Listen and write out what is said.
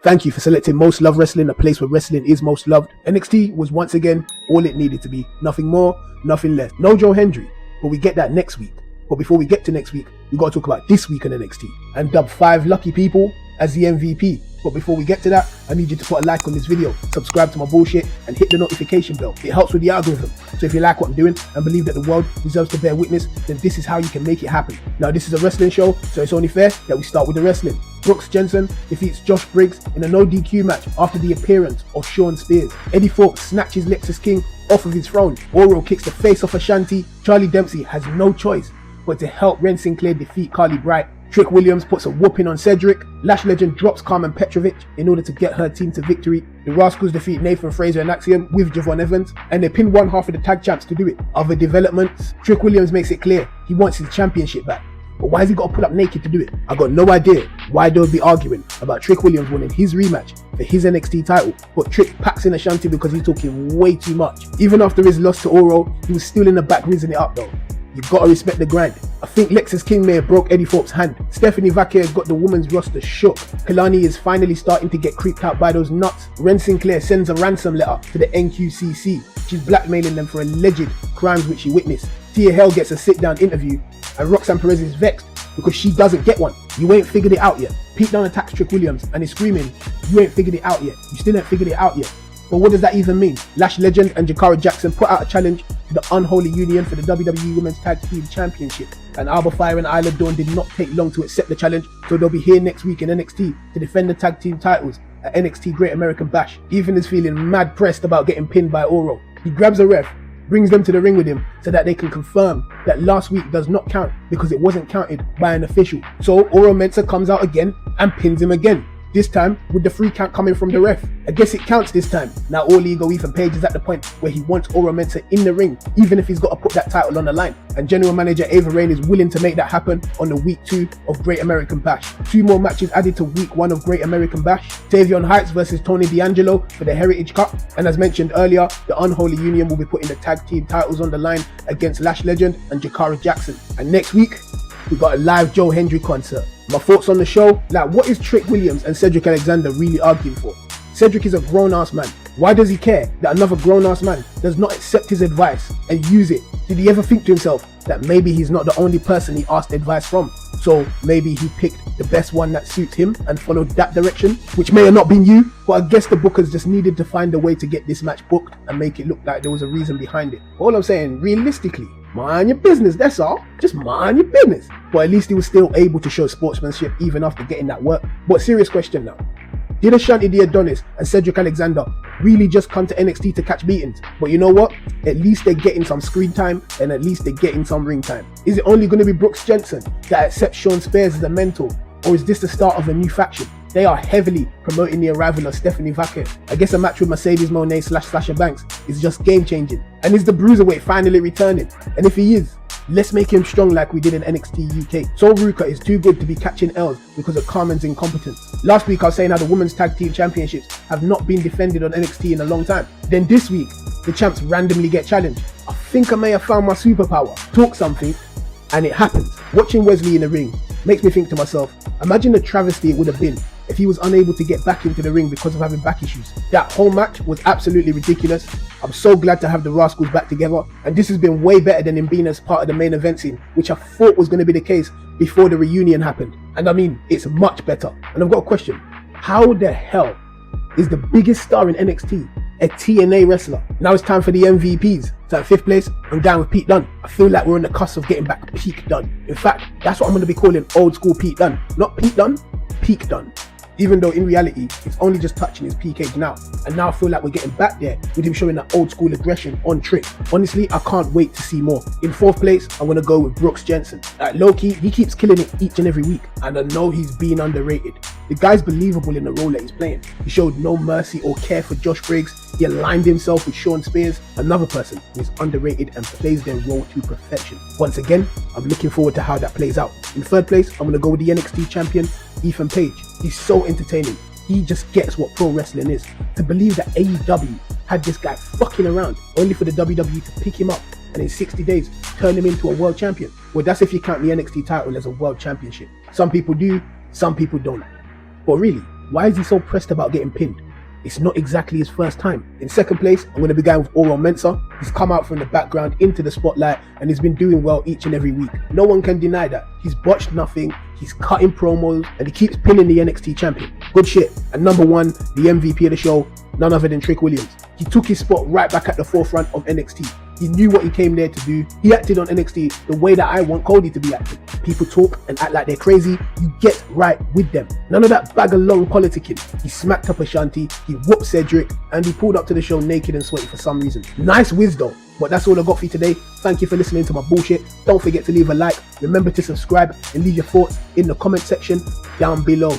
Thank you for selecting Most Loved Wrestling, a place where wrestling is most loved. NXT was once again all it needed to be. Nothing more, nothing less. No Joe Hendry, but we get that next week. But before we get to next week, we got to talk about this week in NXT and dub 5 lucky people as the MVP. But before we get to that, I need you to put a like on this video, subscribe to my bullshit, and hit the notification bell. It helps with the algorithm. So if you like what I'm doing and believe that the world deserves to bear witness, then this is how you can make it happen. Now, this is a wrestling show, so it's only fair that we start with the wrestling. Brooks Jensen defeats Josh Briggs in a no DQ match after the appearance of Sean Spears. Eddie Thorpe snatches Lexus King off of his throne. Oro kicks the face off Ashanti. Charlie Dempsey has no choice but to help Ren Sinclair defeat Carly Bright. Trick Williams puts a whooping on Cedric. Lash Legend drops Carmen Petrovic in order to get her team to victory. The Rascals defeat Nathan Fraser and Axiom with Javon Evans, and they pin one half of the tag champs to do it. Other developments, Trick Williams makes it clear he wants his championship back. But why has he got to pull up naked to do it? I got no idea why they'll be arguing about Trick Williams winning his rematch for his NXT title, but Trick packs in Ashanti because he's talking way too much. Even after his loss to Oro, he was still in the back rizzing it up though. You gotta respect the grind. I think Lexus King may have broke Eddie Thorpe's hand. Stephanie Vaquer has got the women's roster shook. Kalani is finally starting to get creeped out by those nuts. Ren Sinclair sends a ransom letter to the NQCC. She's blackmailing them for alleged crimes which she witnessed. Tia Hell gets a sit-down interview, and Roxanne Perez is vexed because she doesn't get one. You ain't figured it out yet. Pete Dunne attacks Trick Williams and is screaming, you ain't figured it out yet. You still ain't figured it out yet. But what does that even mean? Lash Legend and Jakara Jackson put out a challenge to the Unholy Union for the WWE Women's Tag Team Championship. And Alba Fire and Isla Dawn did not take long to accept the challenge, so they'll be here next week in NXT to defend the tag team titles at NXT Great American Bash. Ethan is feeling mad pressed about getting pinned by Oro. He grabs a ref, brings them to the ring with him so that they can confirm that last week does not count because it wasn't counted by an official. So Oro Mensah comes out again and pins him again. This time with the free count coming from the ref. I guess it counts this time. Now All Ego Ethan Page is at the point where he wants Oro Mensah in the ring, even if he's got to put that title on the line. And General Manager Ava Raine is willing to make that happen on the week 2 of Great American Bash. 2 more matches added to week 1 of Great American Bash. Tavion Heights versus Tony D'Angelo for the Heritage Cup. And as mentioned earlier, the Unholy Union will be putting the tag team titles on the line against Lash Legend and Jakara Jackson. And next week, we got a live Joe Hendry concert. My thoughts on the show, like what is Trick Williams and Cedric Alexander really arguing for? Cedric is a grown-ass man. Why does he care that another grown-ass man does not accept his advice and use it? Did he ever think to himself that maybe he's not the only person he asked advice from? So maybe he picked the best one that suits him and followed that direction, which may have not been you, but I guess the bookers just needed to find a way to get this match booked and make it look like there was a reason behind it. All I'm saying, realistically, mind your business, that's all. Just mind your business. But at least he was still able to show sportsmanship even after getting that work. But serious question now. Did Ashanti the Adonis and Cedric Alexander really just come to NXT to catch beatings? But you know what? At least they're getting some screen time and at least they're getting some ring time. Is it only going to be Brooks Jensen that accepts Sean Spears as a mentor? Or is this the start of a new faction? They are heavily promoting the arrival of Stephanie Vaquer. I guess a match with Mercedes Moné / Sasha Banks is just game changing. And is the Bruiserweight finally returning? And if he is, let's make him strong like we did in NXT UK. Sol Ruka is too good to be catching L's because of Carmen's incompetence. Last week I was saying how the Women's Tag Team Championships have not been defended on NXT in a long time. Then this week, the champs randomly get challenged. I think I may have found my superpower. Talk something, and it happens. Watching Wesley in the ring makes me think to myself, imagine the travesty it would have been if he was unable to get back into the ring because of having back issues. That whole match was absolutely ridiculous. I'm so glad to have the Rascals back together, and this has been way better than him being as part of the main event scene, which I thought was going to be the case before the reunion happened. And I mean, it's much better. And I've got a question. How the hell is the biggest star in NXT a TNA wrestler? Now it's time for the MVPs. So at 5th place, I'm down with Pete Dunne. I feel like we're on the cusp of getting back peak Dunne. In fact, that's what I'm going to be calling old school Pete Dunne. Not Pete Dunne, peak Dunne. Even though in reality, it's only just touching his peak age now. And now I feel like we're getting back there with him showing that old school aggression on Trick. Honestly, I can't wait to see more. In 4th place, I'm going to go with Brooks Jensen. At low-key, he keeps killing it each and every week. And I know he's being underrated. The guy's believable in the role that he's playing. He showed no mercy or care for Josh Briggs. He aligned himself with Sean Spears, another person who is underrated and plays their role to perfection. Once again, I'm looking forward to how that plays out. In 3rd place, I'm going to go with the NXT champion, Ethan Page. He's so entertaining. He just gets what pro wrestling is. To believe that AEW had this guy fucking around only for the WWE to pick him up and in 60 days turn him into a world champion. Well, that's if you count the NXT title as a world championship. Some people do, some people don't. But really, Why is he so pressed about getting pinned? It's not exactly his first time. In second place, I'm going to be going with Oral Mensah. He's come out from the background into the spotlight and he's been doing well each and every week. No one can deny that. He's botched nothing, he's cutting promos, and he keeps pinning the NXT champion. Good shit. And number one, the MVP of the show, none other than Trick Williams. He took his spot right back at the forefront of NXT. He knew what he came there to do. He acted on NXT the way that I want Cody to be acting. People talk and act like they're crazy. You get right with them. None of that bag of long politicking. He smacked up Ashanti, he whooped Cedric, and he pulled up to the show naked and sweaty for some reason. Nice wisdom. But that's all I got for you today. Thank you for listening to my bullshit. Don't forget to leave a like. Remember to subscribe and leave your thoughts in the comment section down below.